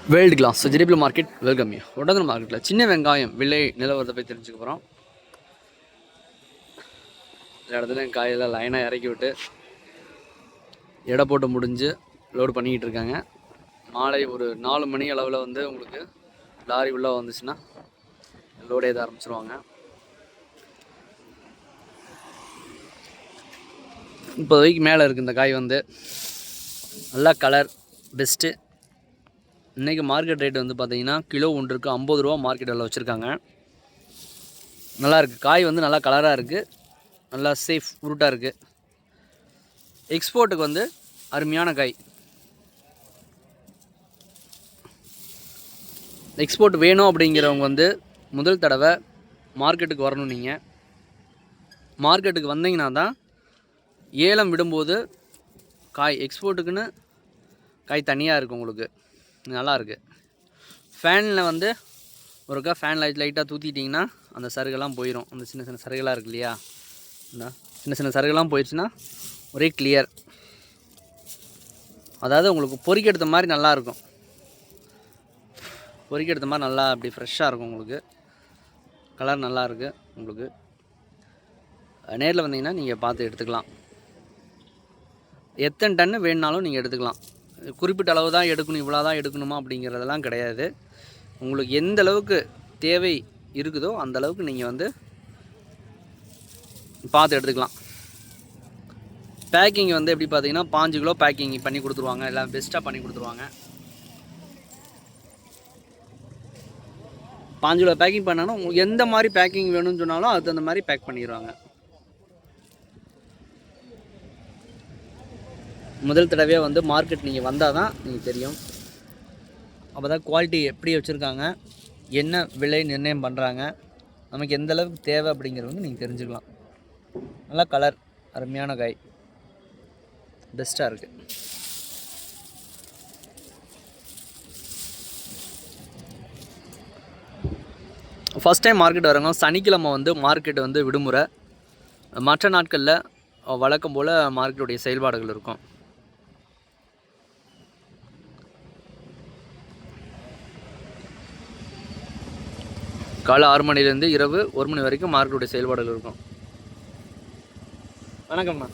World class vegetable market welcome you. Ottanthur மார்க்கெட்டில் சின்ன வெங்காயம் விலை நிலவரத்தை போய் தெரிஞ்சுக்க போகிறோம். இந்த இடத்துல காயெல்லாம் லைனாக இறக்கி விட்டு எடை போட்டு முடிஞ்சு லோடு பண்ணிக்கிட்டு இருக்காங்க. மாலை ஒரு 4 மணி அளவில் வந்து உங்களுக்கு லாரி உள்ளே வந்துச்சுன்னா லோடு ஏற்ற ஆரம்பிச்சிருவாங்க. இப்போதைக்கு மேலே இருக்குது இந்த காய் வந்து நல்லா கலர் பெஸ்ட்டு. இன்றைக்கி மார்க்கெட் ரேட் வந்து பார்த்திங்கன்னா கிலோ ஒன்றுக்கு 50 ரூபா மார்க்கெட் விலை வச்சுருக்காங்க. நல்லாயிருக்கு காய் வந்து நல்லா கலராக இருக்குது, நல்லா சேஃப் ஃப்ரூட்டாக இருக்குது. எக்ஸ்போர்ட்டுக்கு வந்து அருமையான காய். எக்ஸ்போர்ட் வேணும் அப்படிங்கிறவங்க வந்து முதல் தடவை மார்க்கெட்டுக்கு வரணும். நீங்கள் மார்க்கெட்டுக்கு வந்தீங்கன்னா தான் ஏலம் விடும்போது காய் எக்ஸ்போர்ட்டுக்குன்னு காய் தனியாக இருக்குது. உங்களுக்கு நல்லாயிருக்கு. ஃபேனில் வந்து ஒருக்கா ஃபேன் லைட்டாக தூத்திட்டிங்கன்னா அந்த சருகெல்லாம் போயிடும். அந்த சின்ன சின்ன சருகெல்லாம் இருக்குது இல்லையா, இந்த சின்ன சின்ன சருகெல்லாம் போயிடுச்சுன்னா ஒரே கிளியர். அதாவது உங்களுக்கு பொறிக்கெடுத்த மாதிரி நல்லாயிருக்கும். பொறிக்கெடுத்த மாதிரி நல்லா அப்படி ஃப்ரெஷ்ஷாக இருக்கும். உங்களுக்கு கலர் நல்லா இருக்குது. உங்களுக்கு நேரில் வந்தீங்கன்னா நீங்கள் பார்த்து எடுத்துக்கலாம். எத்தனை டன்னு வேணுனாலும் நீங்கள் எடுத்துக்கலாம். குறிப்பிட்ட அளவு தான் எடுக்கணும், இவ்வளோ தான் எடுக்கணுமா அப்படிங்கிறதெல்லாம் கிடையாது. உங்களுக்கு எந்த அளவுக்கு தேவை இருக்குதோ அந்த அளவுக்கு நீங்கள் வந்து பார்த்து எடுத்துக்கலாம். பேக்கிங் வந்து எப்படி பார்த்தீங்கன்னா 5 கிலோ பேக்கிங் பண்ணி கொடுத்துருவாங்க. எல்லாம் பெஸ்ட்டாக பண்ணி கொடுத்துருவாங்க. 5 கிலோ பேக்கிங் பண்ணாலும் உங்களுக்கு எந்த மாதிரி பேக்கிங் வேணும்னு சொன்னாலும் அது அந்த மாதிரி பேக் பண்ணிடுவாங்க. முதல் தடவையாக வந்து மார்க்கெட் நீங்கள் வந்தால் தான் நீங்கள் தெரியும். அப்போ தான் குவாலிட்டி எப்படி வச்சுருக்காங்க, என்ன விலை நிர்ணயம் பண்ணுறாங்க, நமக்கு எந்த அளவுக்கு தேவை அப்படிங்கிறது வந்து நீங்கள் தெரிஞ்சுக்கலாம். நல்லா கலர் அருமையான காய், பெஸ்ட்டாக இருக்குது. ஃபஸ்ட் டைம் மார்க்கெட் வரவங்க சனிக்கிழமை வந்து மார்க்கெட் வந்து விடுமுறை. மற்ற நாட்களில் வழக்கம் போல் மார்க்கெட்டுடைய செயல்பாடுகள் இருக்கும். காலை 6 மணிலேருந்து இரவு 1 மணி வரைக்கும் மார்க்கெட்டுடைய செயல்பாடுகள் இருக்கும். வணக்கம்ண்ணா.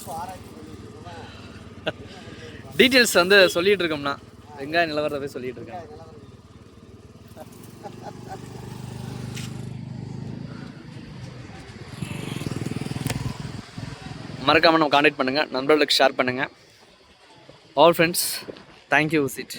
டீட்டெயில்ஸ் வந்து சொல்லிகிட்டு இருக்கோம்ண்ணா. வெங்காய நிலவரத்தை சொல்லிகிட்டு இருக்கேன். மறக்காமல் நம்ம கான்டாக்ட் பண்ணுங்கள், நண்பர்களுக்கு ஷேர் பண்ணுங்கள். All friends, thank you visit.